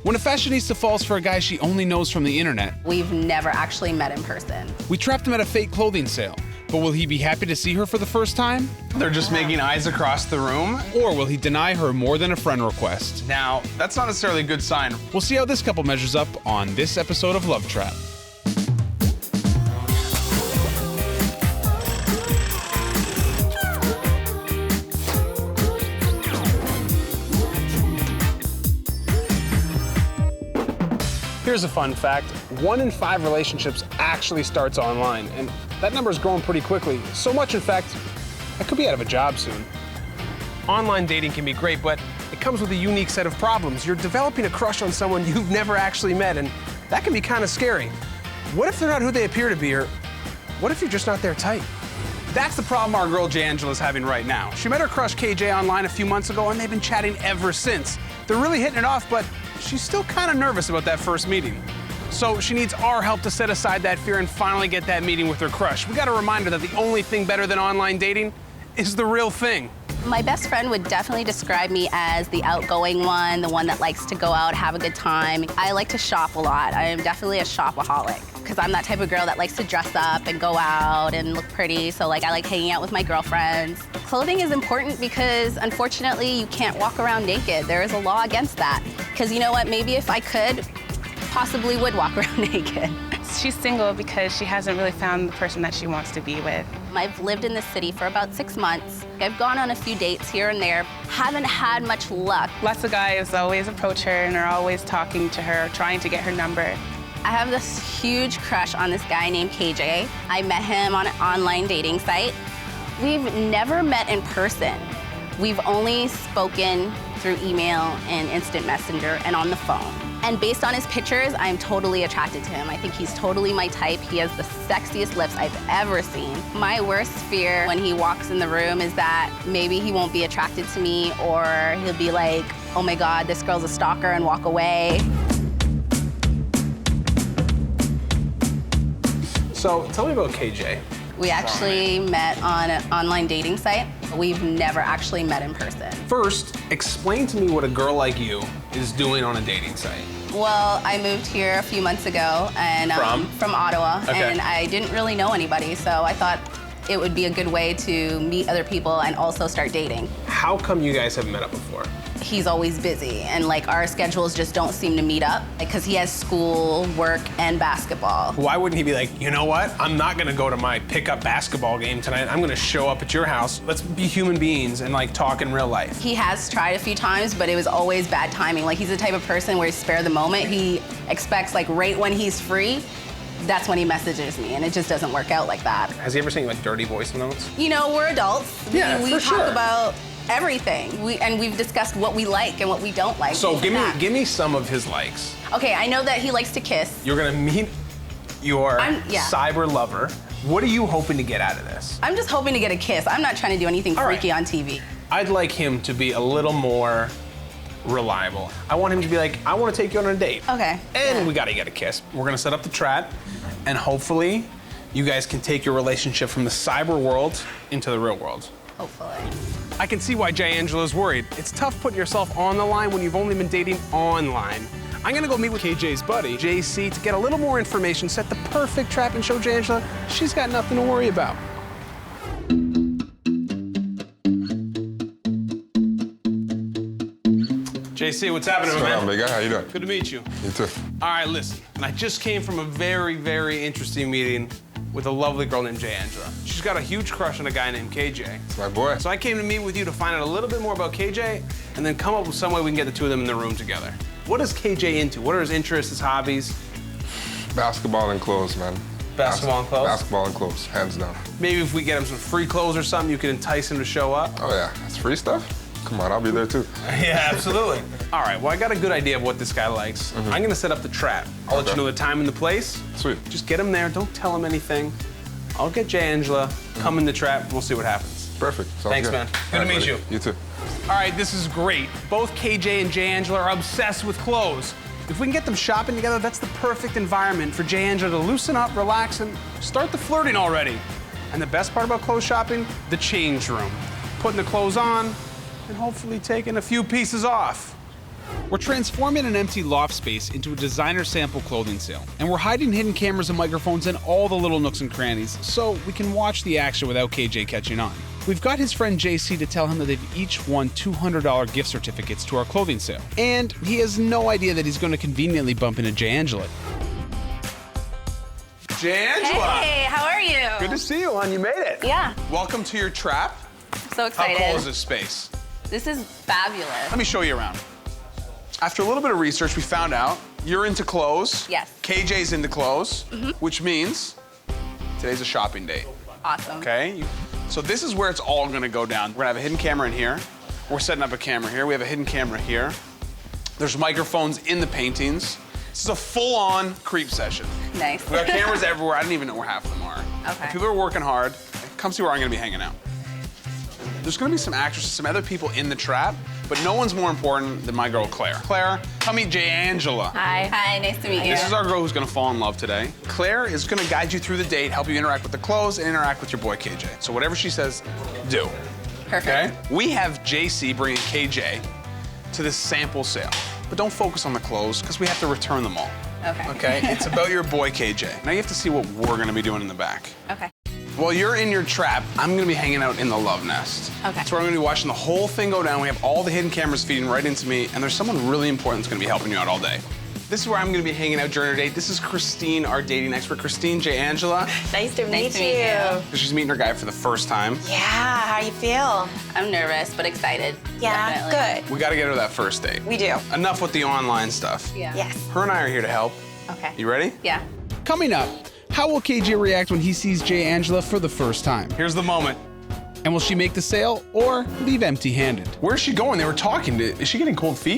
When a fashionista falls for a guy she only knows from the internet. We've never actually met in person. We trapped him at a fake clothing sale. But will he be happy to see her for the first time? They're just making eyes across the room. Or will he deny her more than a friend request? Now, that's not necessarily a good sign. We'll see how this couple measures up on this episode of Love Trap. Here's a fun fact. 1 in 5 relationships actually starts online, and that number's growing pretty quickly. So much, in fact, I could be out of a job soon. Online dating can be great, but it comes with a unique set of problems. You're developing a crush on someone you've never actually met, and that can be kind of scary. What if they're not who they appear to be, or what if you're just not their type? That's the problem our girl J. Angela's having right now. She met her crush KJ online a few months ago, and they've been chatting ever since. They're really hitting it off, but she's still kind of nervous about that first meeting. So she needs our help to set aside that fear and finally get that meeting with her crush. We got to remind her that the only thing better than online dating is the real thing. My best friend would definitely describe me as the outgoing one, the one that likes to go out, have a good time. I like to shop a lot. I am definitely a shopaholic because I'm that type of girl that likes to dress up and go out and look pretty. So like I like hanging out with my girlfriends. Clothing is important because unfortunately you can't walk around naked. There is a law against that. Because you know what, maybe if I could, possibly would walk around naked. She's single because she hasn't really found the person that she wants to be with. I've lived in the city for about 6 months. I've gone on a few dates here and there. Haven't had much luck. Lots of guys always approach her and are always talking to her, trying to get her number. I have this huge crush on this guy named KJ. I met him on an online dating site. We've never met in person. We've only spoken through email and instant messenger and on the phone. And based on his pictures, I'm totally attracted to him. I think he's totally my type. He has the sexiest lips I've ever seen. My worst fear when he walks in the room is that maybe he won't be attracted to me, or he'll be like, oh my God, this girl's a stalker, and walk away. So tell me about KJ. We actually met on an online dating site. We've never actually met in person. First, explain to me what a girl like you is doing on a dating site. Well, I moved here a few months ago, and from Ottawa, Okay. and I didn't really know anybody, so I thought it would be a good way to meet other people and also start dating. How come you guys haven't met up before? He's always busy, and like our schedules just don't seem to meet up because he has school, work, and basketball. Why wouldn't he be like, you know what? I'm not gonna go to my pickup basketball game tonight. I'm gonna show up at your house. Let's be human beings and like talk in real life. He has tried a few times, but it was always bad timing. Like he's the type of person where he spare the moment. He expects like right when he's free, that's when he messages me, and it just doesn't work out like that. Has he ever sent you like dirty voice notes? You know, we're adults. Yeah, we for talk sure. about everything. We've discussed what we like and what we don't like. So things like that. give me some of his likes. Okay, I know that he likes to kiss. You're gonna meet your yeah. cyber lover. What are you hoping to get out of this? I'm just hoping to get a kiss. I'm not trying to do anything All right. freaky on TV. I'd like him to be a little more reliable. I want him to be like, I want to take you on a date. Okay. And we gotta get a kiss. We're gonna set up the trap, and hopefully you guys can take your relationship from the cyber world into the real world. Hopefully. I can see why J. Angela's worried. It's tough putting yourself on the line when you've only been dating online. I'm gonna go meet with KJ's buddy, JC, to get a little more information, set the perfect trap, and show J. Angela she's got nothing to worry about. JC, what's happening, What's going man? on, big guy? How you doing? Good to meet you. You too. All right, listen. And I just came from a very, very interesting meeting with a lovely girl named J. Angela. She's got a huge crush on a guy named KJ. It's my boy. So I came to meet with you to find out a little bit more about KJ and then come up with some way we can get the two of them in the room together. What is KJ into? What are his interests, his hobbies? Basketball and clothes, man. Basketball and clothes? Basketball and clothes, hands down. Maybe if we get him some free clothes or something, you can entice him to show up. Oh yeah, that's free stuff? Come on, I'll be there too. Yeah, absolutely. All right, well, I got a good idea of what this guy likes. I'm gonna set up the trap. I'll let you know the time and the place. Sweet. Just get him there, don't tell him anything. I'll get J. Angela, come in the trap, and we'll see what happens. Perfect. Sounds Thanks, good. man. Good All to meet buddy. you. You too. All right, this is great. Both KJ and J. Angela are obsessed with clothes. If we can get them shopping together, that's the perfect environment for J. Angela to loosen up, relax, and start the flirting already. And the best part about clothes shopping, the change room. Putting the clothes on and hopefully taking a few pieces off. We're transforming an empty loft space into a designer sample clothing sale, and we're hiding hidden cameras and microphones in all the little nooks and crannies so we can watch the action without KJ catching on. We've got his friend JC to tell him that they've each won $200 gift certificates to our clothing sale, and he has no idea that he's going to conveniently bump into J. Angela. J. Angela! Hey, how are you? Good to see you, hon. You made it. Yeah, Welcome to your trap. so How excited. cool is this space? This is fabulous. Let me show you around. After a little bit of research, we found out you're into clothes. Yes. KJ's into clothes, which means today's a shopping day. Awesome. Okay? So this is where it's all gonna go down. We're gonna have a hidden camera in here. We're setting up a camera here. We have a hidden camera here. There's microphones in the paintings. This is a full-on creep session. Nice. We got cameras everywhere. I don't even know where half of them are. Okay. People are working hard. Come see where I'm gonna be hanging out. There's gonna be some actresses, some other people in the trap, but no one's more important than my girl, Claire. Claire, come meet J. Angela. Hi. Hi, nice to meet you. This is our girl who's gonna fall in love today. Claire is gonna guide you through the date, help you interact with the clothes, and interact with your boy, KJ. So whatever she says, do. Perfect. Okay? We have JC bringing KJ to this sample sale. But don't focus on the clothes, because we have to return them all. Okay. Okay? It's about your boy, KJ. Now you have to see what we're gonna be doing in the back. Okay. While you're in your trap, I'm gonna be hanging out in the love nest. Okay. That's where I'm gonna be watching the whole thing go down. We have all the hidden cameras feeding right into me, and there's someone really important that's gonna be helping you out all day. This is where I'm gonna be hanging out during our date. This is Christine, our dating expert. Christine, J. Angela. Nice to meet to meet you. She's meeting her guy for the first time. Yeah, how do you feel? I'm nervous, but excited. Yeah, Definitely. good. We gotta get her that first date. We do. Enough with the online stuff. Yeah. Yes. Her and I are here to help. Okay. You ready? Yeah. Coming up, how will KJ react when he sees J. Angela for the first time? Here's the moment. And will she make the sale or leave empty-handed? Where's she going? They were talking. Is she getting cold feet?